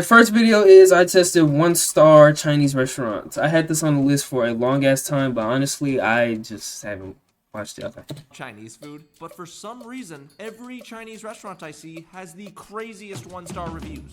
first video is I tested 1-star Chinese restaurants. I had this on the list for a long ass time, but honestly, I just haven't watched it. Okay. Chinese food, but for some reason, every Chinese restaurant I see has the craziest 1-star reviews.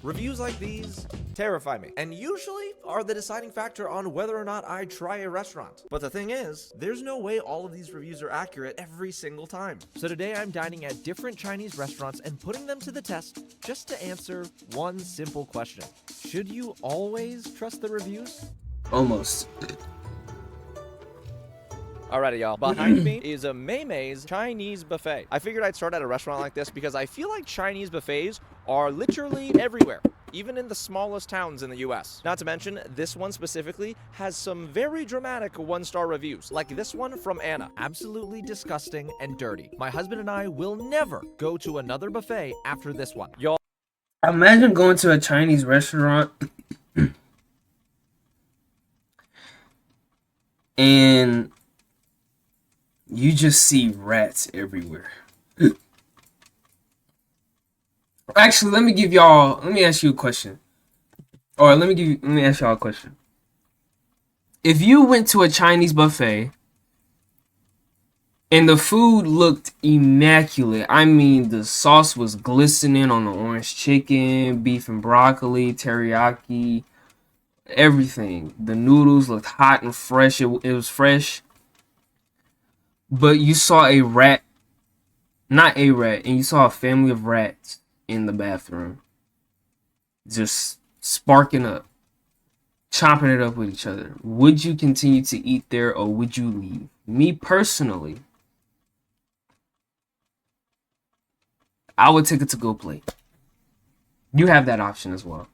Reviews like these terrify me, and usually are the deciding factor on whether or not I try a restaurant. But the thing is, there's no way all of these reviews are accurate every single time. So today I'm dining at different Chinese restaurants and putting them to the test just to answer one simple question. Should you always trust the reviews? Almost. Alrighty, y'all. Behind me is a Mei Chinese buffet. I figured I'd start at a restaurant like this because I feel like Chinese buffets are literally everywhere, even in the smallest towns in the US. Not to mention, this one specifically has some very dramatic 1-star reviews, like this one from Anna. Absolutely disgusting and dirty. My husband and I will never go to another buffet after this one. Y'all. Imagine going to a Chinese restaurant and you just see rats everywhere. Actually, let me ask you a question. Or let me ask y'all a question. If you went to a Chinese buffet and the food looked immaculate, I mean, the sauce was glistening on the orange chicken, beef and broccoli, teriyaki, everything. The noodles looked hot and fresh. It was fresh. But you saw a rat, not a rat, and you saw a family of rats in the bathroom. Just sparking up, chopping it up with each other. Would you continue to eat there or would you leave? Me personally, I would take a to-go plate. You have that option as well.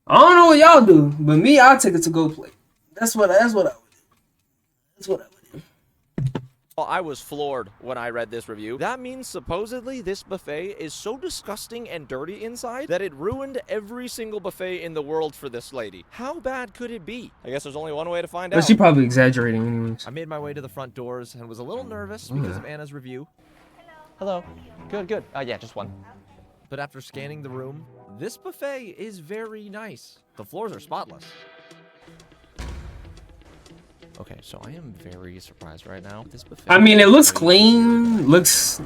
I don't know what y'all do, but me, I'll take a to-go plate. That's what I would do. That's what I would do. Well, I was floored when I read this review. That means supposedly this buffet is so disgusting and dirty inside that it ruined every single buffet in the world for this lady. How bad could it be? I guess there's only one way to find out. But she probably exaggerating anyways. I made my way to the front doors and was a little nervous because of Anna's review. Hello. Good. Yeah, just one. But after scanning the room, this buffet is very nice. The floors are spotless. Okay, so I am very surprised right now. This buffet, I mean, it looks clean.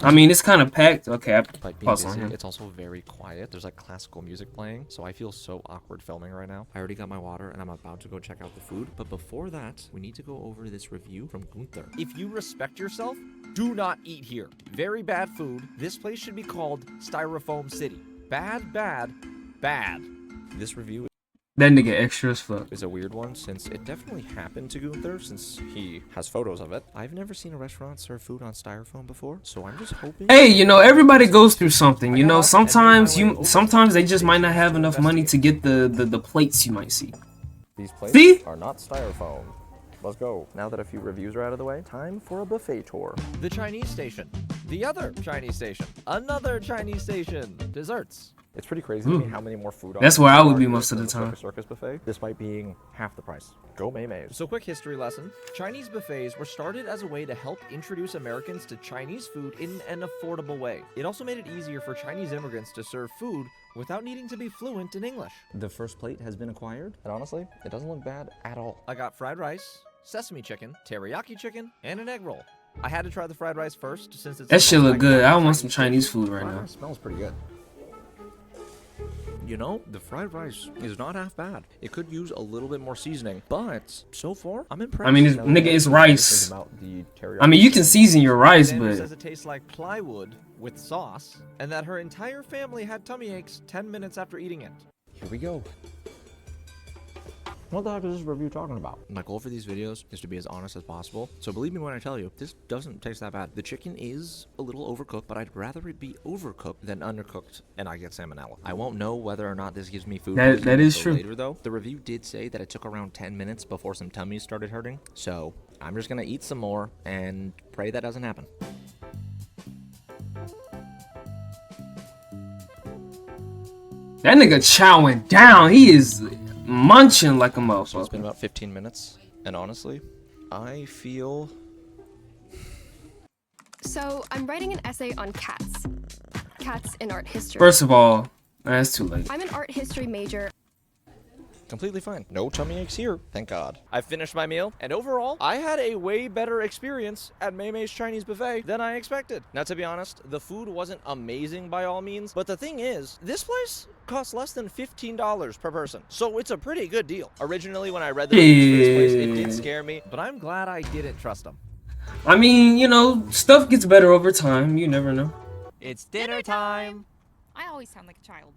I mean, it's kind of packed. Okay, pause on here. It's also very quiet. There's like classical music playing, so I feel so awkward filming right now. I already got my water, and I'm about to go check out the food. But before that, we need to go over this review from Gunther. If you respect yourself, do not eat here. Very bad food. This place should be called Styrofoam City. Bad. This review That nigga extra as fuck. is a weird one since it definitely happened to Gunther since he has photos of it. I've never seen a restaurant serve food on styrofoam before, so I'm just hoping. Hey, you know, everybody goes through something. You know, sometimes they just might not have enough money to get the plates you might see. These plates See? are not styrofoam. Let's go. Now that a few reviews are out of the way, time for a buffet tour. The Chinese station. The other Chinese station. Another Chinese station. Desserts. It's pretty crazy to me how many more food That's where I would be most of the time. Circus buffet, despite being half the price. Go Mei. So quick history lesson. Chinese buffets were started as a way to help introduce Americans to Chinese food in an affordable way. It also made it easier for Chinese immigrants to serve food without needing to be fluent in English. The first plate has been acquired, and honestly, it doesn't look bad at all. I got fried rice, sesame chicken, teriyaki chicken, and an egg roll. I had to try the fried rice first since it's... That shit look good. I want some Chinese food right now. It smells pretty good. You know, the fried rice is not half bad. It could use a little bit more seasoning, but so far, I'm impressed. I mean, nigga, it's rice. I mean, you can season your rice, Sandra but... says it tastes like plywood with sauce, and that her entire family had tummy aches 10 minutes after eating it. Here we go. What the heck is this review talking about? My goal for these videos is to be as honest as possible, so believe me when I tell you, this doesn't taste that bad. The chicken is a little overcooked, but I'd rather it be overcooked than undercooked, and I get salmonella. I won't know whether or not this gives me food that is true. Later, though. The review did say that it took around 10 minutes before some tummies started hurting, so I'm just gonna eat some more and pray that doesn't happen. That nigga chowing down. He is munching like a motherfucker. So it's been about 15 minutes, and honestly, I feel... So, I'm writing an essay on cats. Cats in art history. First of all, That's too late. I'm an art history major. Completely fine. No tummy aches here, thank God. I finished my meal, and overall, I had a way better experience at Mei Mei's Chinese buffet than I expected. Now, to be honest, the food wasn't amazing by all means, but the thing is, this place costs less than $15 per person, so it's a pretty good deal. Originally, when I read the reviews for this place, it did scare me, but I'm glad I didn't trust them. I mean, you know, stuff gets better over time. You never know. It's dinner time! I always sound like a child.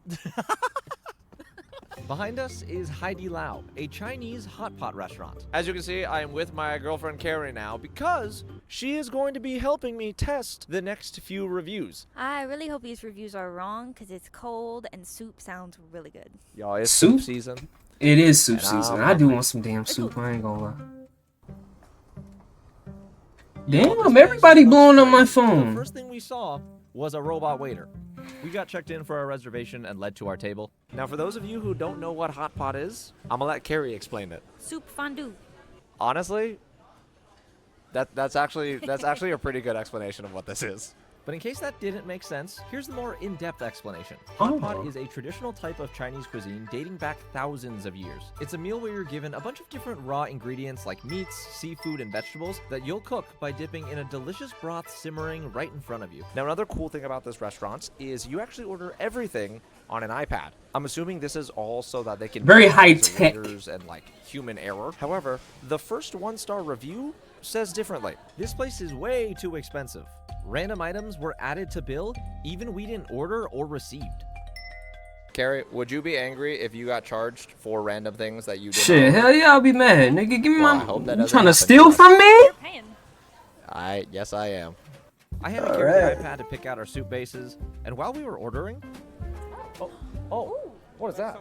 Behind us is Heidi Lao, a Chinese hot pot restaurant. As you can see, I am with my girlfriend Carrie now because she is going to be helping me test the next few reviews. I really hope these reviews are wrong because it's cold and soup sounds really good. Y'all, it's Soup? soup season. It is soup And season. I'm I do hungry. want some damn soup. I ain't gonna lie. Damn, everybody blowing up my The phone. first thing we saw was a robot waiter. We got checked in for our reservation and led to our table. Now, for those of you who don't know what hot pot is, I'm gonna let Carrie explain it. Soup fondue. Honestly, that's actually a pretty good explanation of what this is. But in case that didn't make sense, here's the more in-depth explanation. Hot pot is a traditional type of Chinese cuisine dating back thousands of years. It's a meal where you're given a bunch of different raw ingredients like meats, seafood, and vegetables that you'll cook by dipping in a delicious broth simmering right in front of you. Now, another cool thing about this restaurant is you actually order everything on an iPad. I'm assuming this is all so that they can Very minimize high the tech. waiters and like human error. However, the first one-star review says differently. This place is way too expensive. Random items were added to bill, even we didn't order or received. Carrie, would you be angry if you got charged for random things that you did Shit, not hell yeah, I'll be mad. Nigga, give me Well, I my. hope that You doesn't trying to happen steal to us. from me? You're paying. Yes, I am. I handed Carrie the iPad to pick out our soup bases, and while we were ordering... Oh, what is that?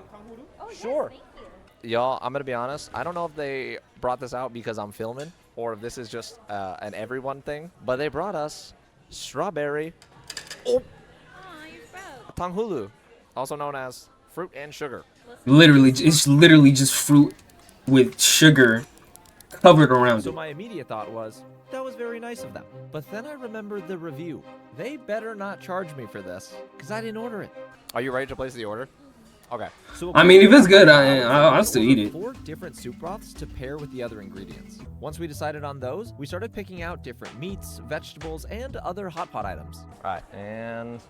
Sure. Y'all, I'm gonna be honest, I don't know if they brought this out because I'm filming, or if this is just an everyone thing, but they brought us strawberry Aw, you're broke. tanghulu, also known as fruit and sugar. Literally, it's literally just fruit with sugar covered around So it. my immediate thought was, that was very nice of them. But then I remembered the review. They better not charge me for this, because I didn't order it. Are you ready to place the order? Okay. So I mean, if it's good, I'll still eat it. 4 different soup broths to pair with the other ingredients. Once we decided on those, we started picking out different meats, vegetables, and other hot pot items. All right, and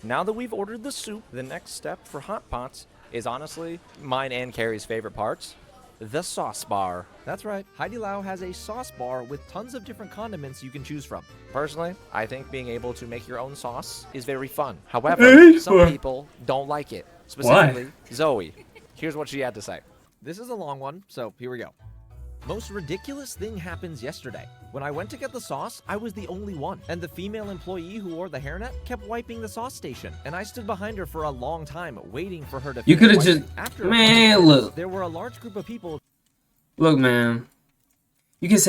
now that we've ordered the soup, the next step for hot pots is honestly mine and Carrie's favorite parts. The sauce bar. That's right. Heidi Lao has a sauce bar with tons of different condiments you can choose from. Personally, I think being able to make your own sauce is very fun. However, some people don't like it. Specifically, Zoe. Here's what she had to say. This is a long one, so here we go. Most ridiculous thing happens yesterday. When I went to get the sauce, I was the only one, and the female employee who wore the hairnet kept wiping the sauce station, and I stood behind her for a long time waiting for her to You finish could have wiping. just, After man, look, there were a large group of people. look, man. You could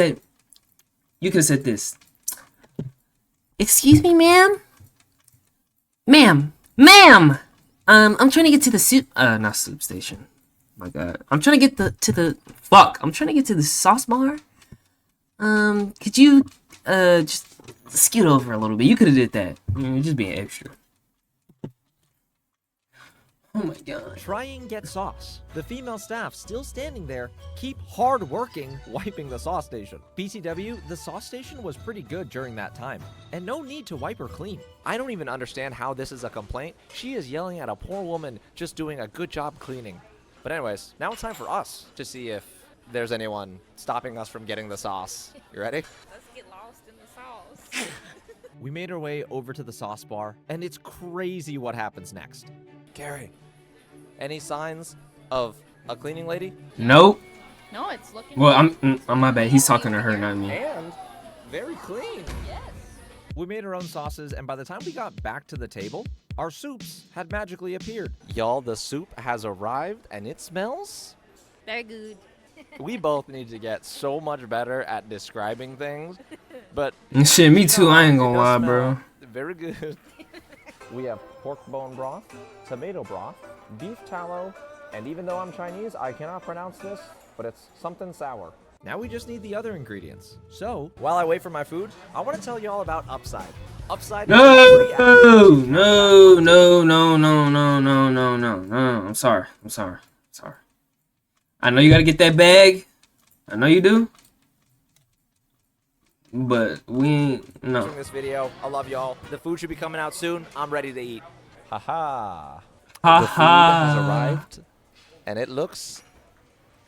have said this. Excuse me, ma'am. Ma'am. I'm trying to get to the soup. Not soup station. My God, I'm trying to get I'm trying to get to the sauce bar. Could you just scoot over a little bit? You could have did that. You're just being extra. Oh my God. Try and get sauce. The female staff still standing there keep hard working wiping the sauce station. BTW, the sauce station was pretty good during that time, and no need to wipe her clean. I don't even understand how this is a complaint. She is yelling at a poor woman just doing a good job cleaning. But anyways, now it's time for us to see if there's anyone stopping us from getting the sauce. You ready? Let's get lost in the sauce. We made our way over to the sauce bar, and it's crazy what happens next. Gary, any signs of a cleaning lady? Nope. No, it's looking. Well, I'm my bad. He's talking to her, not me. And very clean. Yes. We made our own sauces, and by the time we got back to the table, our soups had magically appeared. Y'all, the soup has arrived, and it smells. Very good. We both need to get so much better at describing things, but Shit, me too. I ain't it gonna does lie, smell bro. very good. We have pork bone broth, tomato broth, beef tallow, and even though I'm Chinese, I cannot pronounce this, but it's something sour. Now we just need the other ingredients. So, while I wait for my food, I want to tell you all about Upside. Upside No, free application. no, no, no, no, no, no, no, no, no. I'm sorry. I'm sorry. I'm sorry. I know you gotta get that bag. I know you do. But we ain't, no. This video. I love y'all. The food should be coming out soon. I'm ready to eat. Haha. The food has arrived, and it looks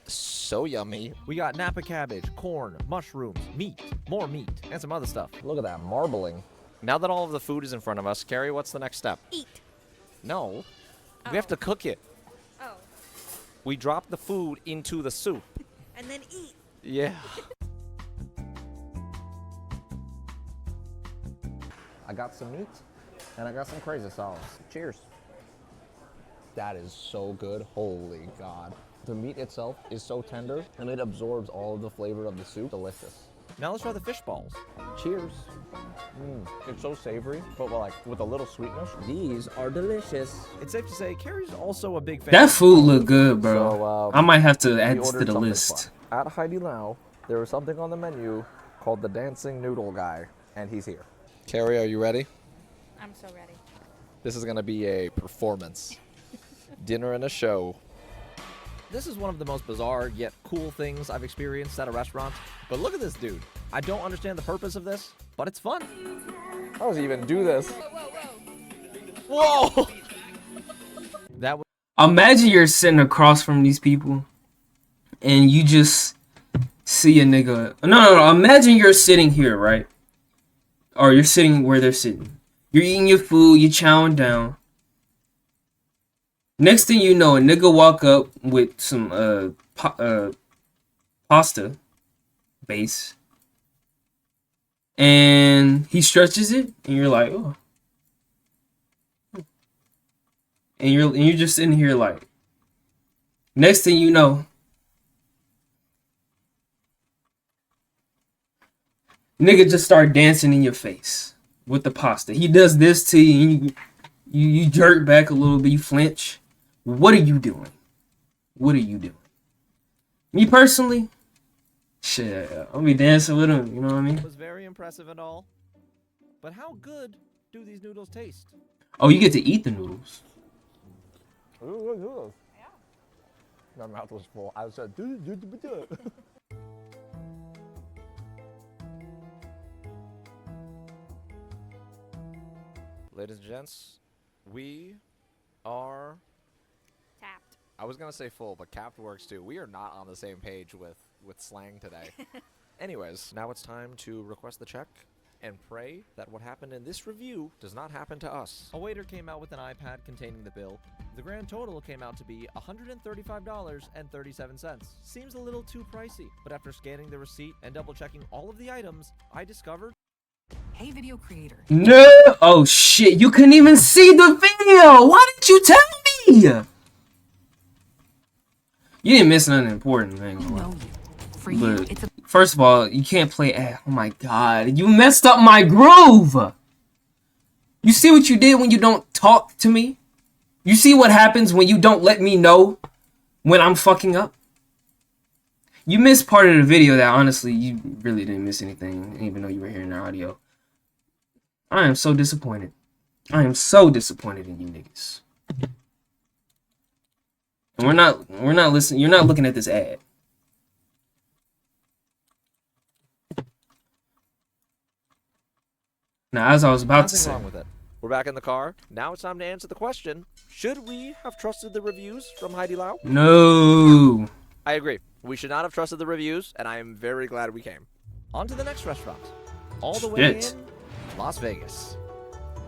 so yummy. We got Napa cabbage, corn, mushrooms, meat, more meat, and some other stuff. Look at that marbling. Now that all of the food is in front of us, Carrie, what's the next step? Eat. No. We have to cook it. Oh. We drop the food into the soup. And then eat. Yeah. I got some meat, and I got some crazy sauce. Cheers. That is so good. Holy God. The meat itself is so tender, and it absorbs all of the flavor of the soup. Delicious. Now let's try the fish balls. Cheers. It's so savory, but like with a little sweetness. These are delicious. It's safe to say Carrie's also a big fan. That food look good, bro. So, I might have to add this to the something list. fun. At Heidi Lau, there was something on the menu called the Dancing Noodle Guy, and he's here. Carrie, are you ready? I'm so ready. This is gonna be a performance. Dinner and a show. This is one of the most bizarre yet cool things I've experienced at a restaurant. But look at this dude. I don't understand the purpose of this, but it's fun. How does he even do this? Whoa! That was Imagine you're sitting across from these people and you just see a nigga. No. Imagine you're sitting here, right? Or you're sitting where they're sitting. You're eating your food, you're chowing down. Next thing you know, a nigga walk up with some pasta base. And he stretches it, and you're like, oh. And you're just sitting here like. Next thing you know, nigga just start dancing in your face with the pasta. He does this to you, and you jerk back a little bit, you flinch. What are you doing? What are you doing? Me personally, shit, I'll be dancing with him, you know what I mean? It was very impressive and all. But how good do these noodles taste? Oh, you get to eat the noodles. Ooh, yeah. My mouth was full. I was like, ladies and gents, we are Tapped. I was gonna say full, but capped works too. We are not on the same page with slang today. Anyways, now it's time to request the check and pray that what happened in this review does not happen to us. A waiter came out with an iPad containing the bill. The grand total came out to be $135.37. Seems a little too pricey, but after scanning the receipt and double checking all of the items, I discovered. Hey, video creator. No! Oh shit, you couldn't even see the video! Why didn't you tell me? You didn't miss nothing important, man. Know you. For you, But it's a first of all, you can't play. Oh my god, you messed up my groove. You see what you did when you don't talk to me? You see what happens when you don't let me know when I'm fucking up? You missed part of the video that honestly you really didn't miss anything, even though you were hearing the audio. I am so disappointed. I am so disappointed in you niggas. And we're not listening. You're not looking at this ad. Now, as I was about to Nothing say, wrong with it. We're back in the car. Now it's time to answer the question: should we have trusted the reviews from Heidi Lau? no. I agree. We should not have trusted the reviews, and I am very glad we came. On to the next restaurant. All the way Shit. in Las Vegas.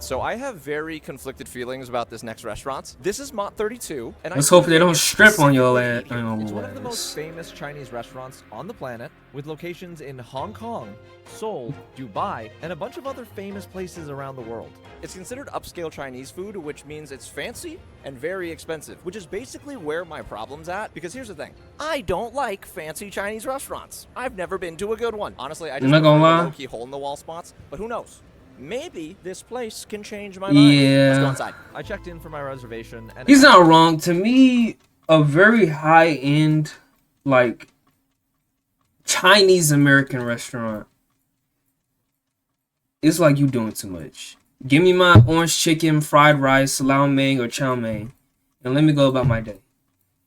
So I have very conflicted feelings about this next restaurant. This is Mott 32, and Let's I hope they don't Vegas strip on your ass. specifically. It's one of the most famous Chinese restaurants on the planet, with locations in Hong Kong, Seoul, Dubai, and a bunch of other famous places around the world. It's considered upscale Chinese food, which means it's fancy and very expensive, which is basically where my problem's at. Because here's the thing. I don't like fancy Chinese restaurants. I've never been to a good one. Honestly, I just not gonna prefer the lie. low-key hole-in-the-wall spots, but who knows? Maybe this place can change my mind. Yeah. Let's go inside. I checked in for my reservation, and He's not wrong. To me, a very high-end, like, Chinese American restaurant it's like you doing too much. Give me my orange chicken, fried rice, lau mein, or chow mein, and let me go about my day.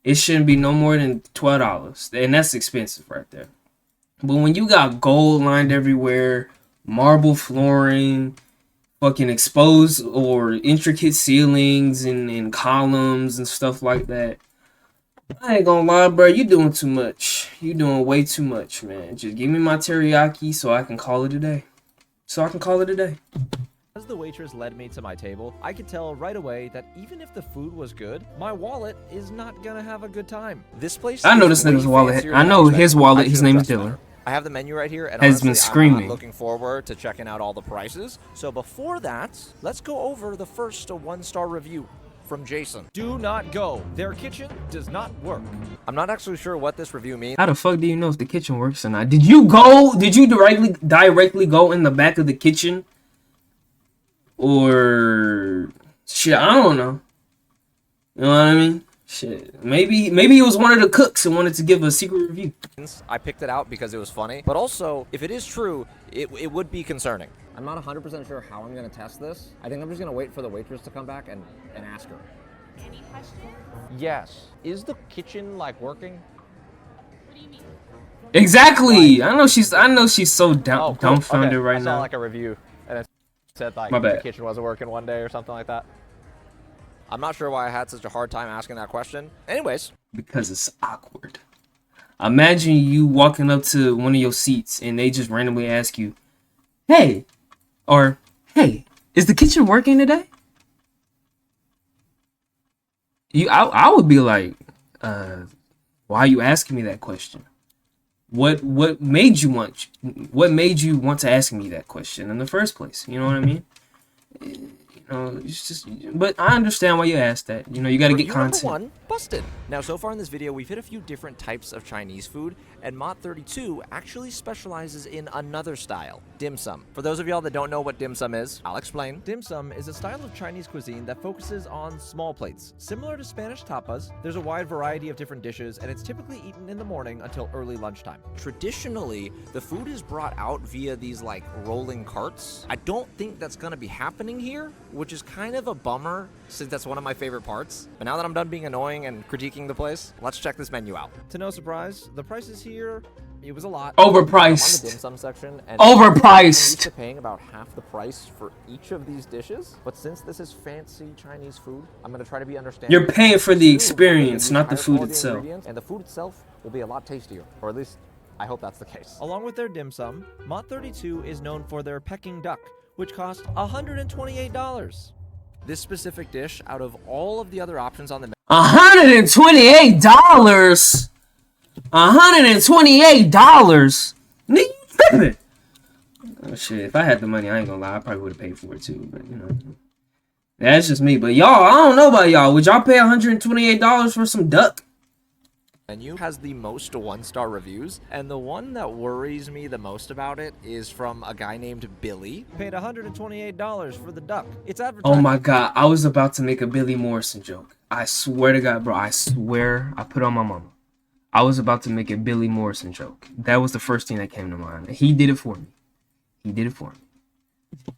It shouldn't be no more than $12, and that's expensive right there. But when you got gold lined everywhere, marble flooring, fucking exposed or intricate ceilings and columns and stuff like that, I ain't gonna lie, bro. You doing too much. You doing way too much, man. Just give me my teriyaki so I can call it a day. As the waitress led me to my table, I could tell right away that even if the food was good, my wallet is not gonna have a good time. This place I know is this nigga's way wallet. fancier I than know expected. his wallet. I His should've name is dressed Dylan. better. I have the menu right here, and Has been honestly, screaming. I'm looking forward to checking out all the prices. So before that, let's go over the first one-star review from Jason. Do not go. Their kitchen does not work. I'm not actually sure what this review means. How the fuck do you know if the kitchen works or not? Did you directly go in the back of the kitchen? Or shit, I don't know. You know what I mean? Shit. Maybe he was one of the cooks and wanted to give a secret review. I picked it out because it was funny, but also, if it is true, it would be concerning. I'm not 100% sure how I'm going to test this. I think I'm just going to wait for the waitress to come back and ask her. Any questions? Yes. Is the kitchen, like, working? What do you mean? Exactly. I know she's so Cool. dumbfounded right I saw, now. like, a review, and it said, like, My bad. the kitchen wasn't working one day or something like that. I'm not sure why I had such a hard time asking that question. Anyways. Because it's awkward. Imagine you walking up to one of your seats and they just randomly ask you, "Hey," or "Hey, is the kitchen working today?" I would be like, "Why are you asking me that question? What made you want to ask me that question in the first place?" You know what I mean? It's just, but I understand why you asked that. You know, you got to get Review number content. 1, busted. Now, so far in this video, we've hit a few different types of Chinese food, and Mott32 actually specializes in another style, dim sum. For those of y'all that don't know what dim sum is, I'll explain. Dim sum is a style of Chinese cuisine that focuses on small plates. Similar to Spanish tapas, there's a wide variety of different dishes, and it's typically eaten in the morning until early lunchtime. Traditionally, the food is brought out via these, like, rolling carts. I don't think that's gonna be happening here, which is kind of a bummer, since that's one of my favorite parts. But now that I'm done being annoying and critiquing the place, let's check this menu out. To no surprise, the prices here, it was a lot. Overpriced. I'm on the dim sum section, and Overpriced. I'm used to paying about half the price for each of these dishes. But since this is fancy Chinese food, I'm gonna try to be understanding. You're paying for the Assume experience, that they not the use food higher quality itself. ingredients, and the food itself will be a lot tastier, or at least I hope that's the case. Along with their dim sum, Mott32 is known for their Peking duck, which cost $128. This specific dish, out of all of the other options on the menu, $128. $128. Nigga, you tripping? Oh shit! If I had the money, I ain't gonna lie, I probably would have paid for it too. But you know, that's just me. But y'all, I don't know about y'all. Would y'all pay $128 for some duck? menu has the most 1-star reviews, and the one that worries me the most about it is from a guy named Billy. Paid $128 for the duck. It's advertised. Oh my god, I was about to make a Billy Morrison joke. I swear to God, bro. I swear, I put on my mama. I was about to make a Billy Morrison joke. That was the first thing that came to mind. He did it for me. He did it for me.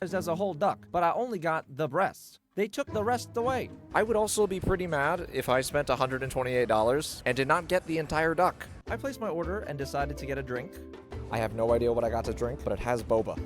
As a whole duck, but I only got the breast. They took the rest away. I would also be pretty mad if I spent $128 and did not get the entire duck. I placed my order and decided to get a drink. I have no idea what I got to drink, but it has boba.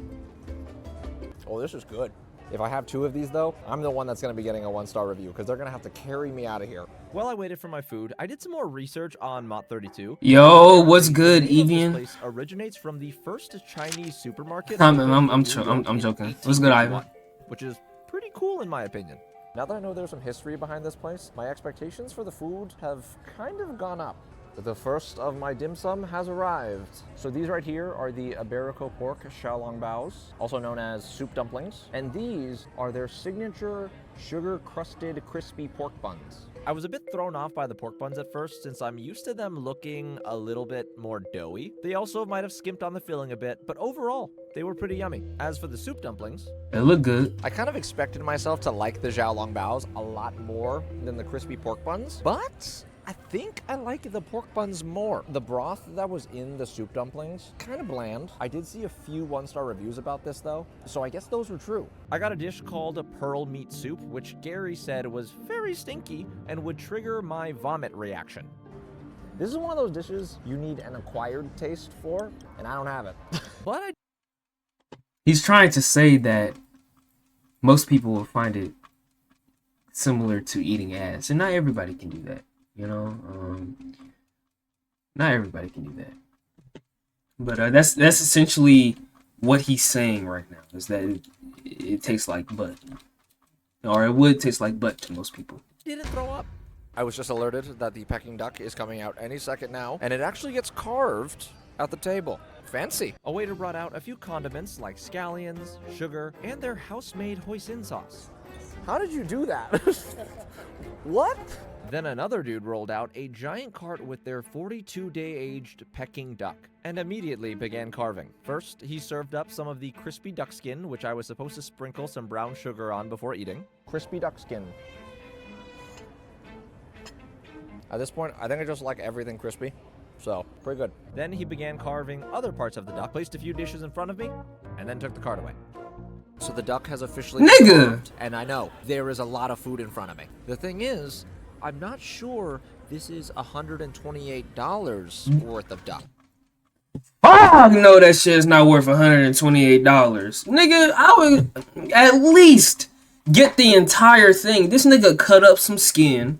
Oh, this is good. If I have 2 of these, though, I'm the one that's going to be getting a 1-star review because they're going to have to carry me out of here. While I waited for my food, I did some more research on Mott32. Yo, what's good, The name of Evian? This place originates from the first Chinese supermarket. I'm opened in joking. New York in What's good, Ivan? 1881, which is pretty cool in my opinion. Now that I know there's some history behind this place, my expectations for the food have kind of gone up. The first of my dim sum has arrived. So these right here are the Iberico pork xiaolongbao, also known as soup dumplings. And these are their signature sugar-crusted crispy pork buns. I was a bit thrown off by the pork buns at first since I'm used to them looking a little bit more doughy. They also might have skimped on the filling a bit, but overall, they were pretty yummy. As for the soup dumplings, It looked good. I kind of expected myself to like the xiaolongbao a lot more than the crispy pork buns, but I think I like the pork buns more. The broth that was in the soup dumplings, kind of bland. I did see a few one-star reviews about this though, so I guess those were true. I got a dish called a pearl meat soup, which Gary said was very stinky and would trigger my vomit reaction. This is one of those dishes you need an acquired taste for, and I don't have it. But He's trying to say that most people will find it similar to eating ass, and not everybody can do that. You know, not everybody can do that. But that's essentially what he's saying right now, is that it tastes like butt, or it would taste like butt to most people. didn't throw up. I was just alerted that the Peking duck is coming out any second now, and it actually gets carved at the table. Fancy. A waiter brought out a few condiments like scallions, sugar, and their house-made hoisin sauce. How did you do that? What? Then another dude rolled out a giant cart with their 42-day-aged Peking duck and immediately began carving. First, he served up some of the crispy duck skin, which I was supposed to sprinkle some brown sugar on before eating. Crispy duck skin. At this point, I think I just like everything crispy, so pretty good. Then he began carving other parts of the duck, placed a few dishes in front of me, and then took the cart away. So the duck has officially been carved, and I know, there is a lot of food in front of me. The thing is, I'm not sure this is $128 worth of duck. I know that shit's not worth $128. Nigga, I would at least get the entire thing. This nigga cut up some skin,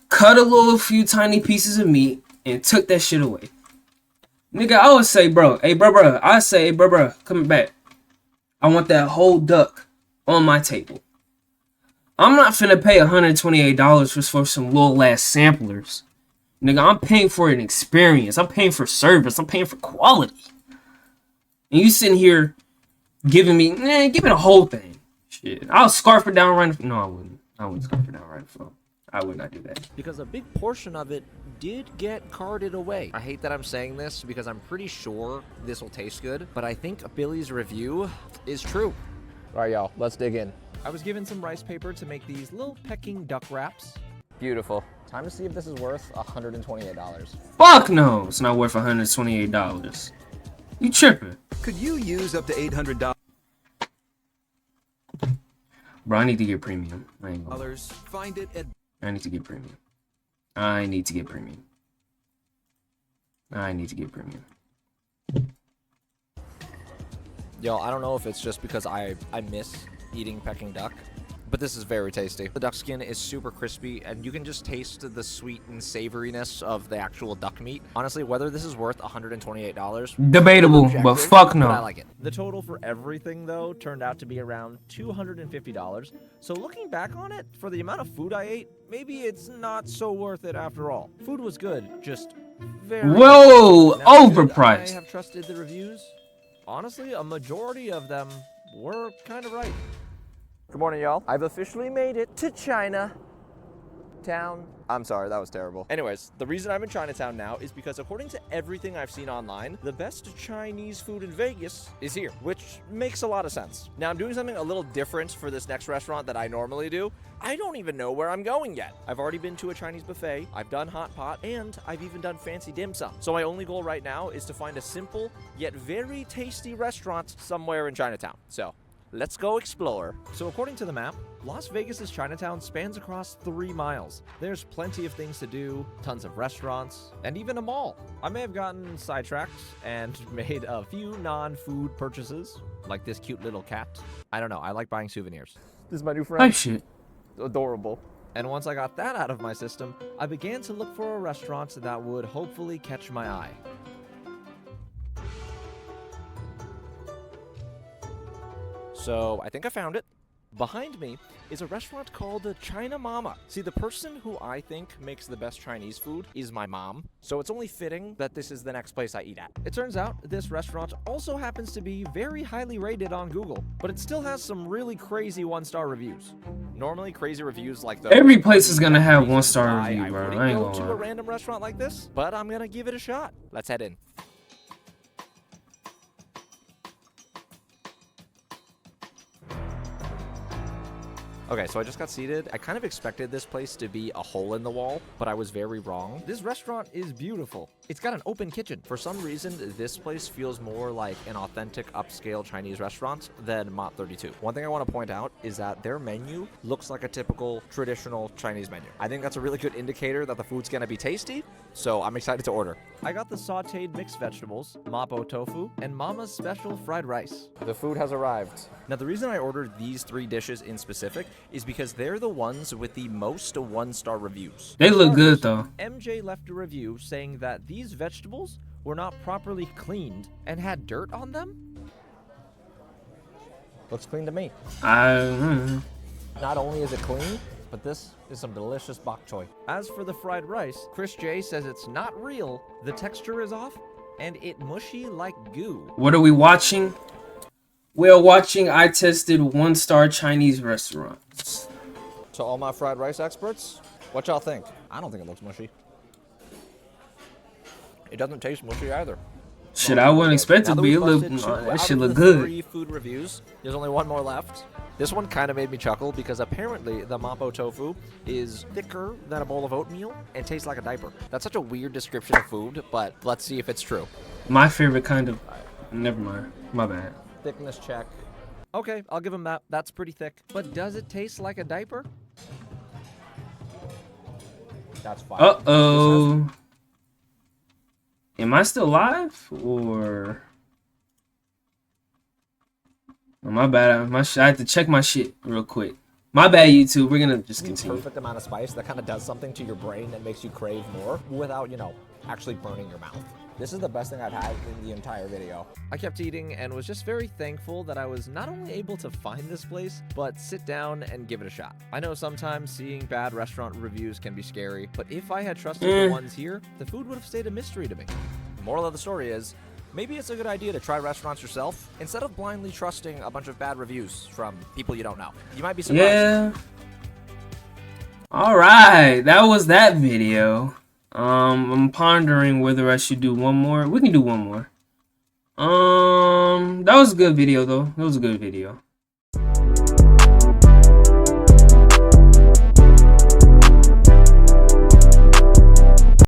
cut a few tiny pieces of meat, and took that shit away. Nigga, I would say, bro, hey, bro, I say, hey, bro, coming back. I want that whole duck on my table. I'm not finna pay $128 for some little ass samplers. Nigga, I'm paying for an experience. I'm paying for service. I'm paying for quality. And you sitting here giving me, give me the whole thing. Shit, I'll scarf it down right. No, I wouldn't. I wouldn't scarf it down right. So I would not do that. Because a big portion of it did get carted away. I hate that I'm saying this because I'm pretty sure this will taste good, but I think Billy's review is true. All right, y'all, let's dig in. I was given some rice paper to make these little Peking duck wraps. Beautiful. Time to see if this is worth $128. Fuck no, it's not worth $128. You tripping. Could you use up to $800? Bro, I need to get premium. I ain't gonna lie. Find it at I need to get premium. I need to get premium. I need to get premium. Yo, I don't know if it's just because I miss eating Peking duck, but this is very tasty. The duck skin is super crispy, and you can just taste the sweet and savoriness of the actual duck meat. Honestly, whether this is worth $128... Debatable, but fuck no. But I like it. The total for everything, though, turned out to be around $250. So looking back on it, for the amount of food I ate, maybe it's not so worth it after all. Food was good, just very... Whoa, Now, overpriced. I have trusted the reviews. Honestly, a majority of them were kind of right. Good morning, y'all. I've officially made it to Chinatown. I'm sorry, that was terrible. Anyways, the reason I'm in Chinatown now is because according to everything I've seen online, the best Chinese food in Vegas is here, which makes a lot of sense. Now, I'm doing something a little different for this next restaurant that I normally do. I don't even know where I'm going yet. I've already been to a Chinese buffet, I've done hot pot, and I've even done fancy dim sum. So my only goal right now is to find a simple yet very tasty restaurant somewhere in Chinatown. So let's go explore. So according to the map, Las Vegas's Chinatown spans across 3 miles. There's plenty of things to do, tons of restaurants, and even a mall. I may have gotten sidetracked and made a few non-food purchases, like this cute little cat. I don't know, I like buying souvenirs. This is my new friend. Type shit. Adorable. And once I got that out of my system, I began to look for a restaurant that would hopefully catch my eye. So I think I found it. Behind me is a restaurant called China Mama. See, the person who I think makes the best Chinese food is my mom, so it's only fitting that this is the next place I eat at. It turns out this restaurant also happens to be very highly rated on Google, but it still has some really crazy 1-star reviews. Normally, crazy reviews like those... Every place is gonna have 1-star review, bro. I ain't go to gonna a lie. random restaurant like this, but I'm gonna give it a shot. Let's head in. Okay, so I just got seated. I kind of expected this place to be a hole in the wall, but I was very wrong. This restaurant is beautiful. It's got an open kitchen. For some reason, this place feels more like an authentic upscale Chinese restaurant than Mott 32. One thing I want to point out is that their menu looks like a typical traditional Chinese menu. I think that's a really good indicator that the food's gonna be tasty, so I'm excited to order. I got the sauteed mixed vegetables, mapo tofu, and Mama's special fried rice. The food has arrived. Now, the reason I ordered these 3 dishes in specific is because they're the ones with the most 1-star reviews. They look good though. MJ left a review saying that these vegetables were not properly cleaned and had dirt on them. Looks clean to me. Not only is it clean, but this is some delicious bok choy. As for the fried rice, Chris J says it's not real, the texture is off, and it mushy like goo. What are we watching? We are watching I tested 1-star Chinese restaurants. To all my fried rice experts, what y'all think? I don't think it looks mushy. It doesn't taste mushy either. Shit, I wouldn't expect it to be. It look, that shit look good. 3 food reviews. There's only 1 more left. This one kind of made me chuckle because apparently the mapo tofu is thicker than a bowl of oatmeal and tastes like a diaper. That's such a weird description of food, but let's see if it's true. My favorite kind of. Never mind. My bad. Thickness check. Okay, I'll give him that. That's pretty thick. But does it taste like a diaper? That's fine. Uh-oh. Am I still live? Or... Oh, my bad. I have to check my shit real quick. My bad, YouTube. We're gonna just continue. Perfect amount of spice that kind of does something to your brain that makes you crave more without, you know, actually burning your mouth. This is the best thing I've had in the entire video. I kept eating and was just very thankful that I was not only able to find this place, but sit down and give it a shot. I know sometimes seeing bad restaurant reviews can be scary, but if I had trusted the ones here, the food would have stayed a mystery to me. The moral of the story is, maybe it's a good idea to try restaurants yourself instead of blindly trusting a bunch of bad reviews from people you don't know. You might be surprised. Yeah. Alright, that was that video. I'm pondering whether I should do one more. We can do one more. That was a good video though. That was a good video.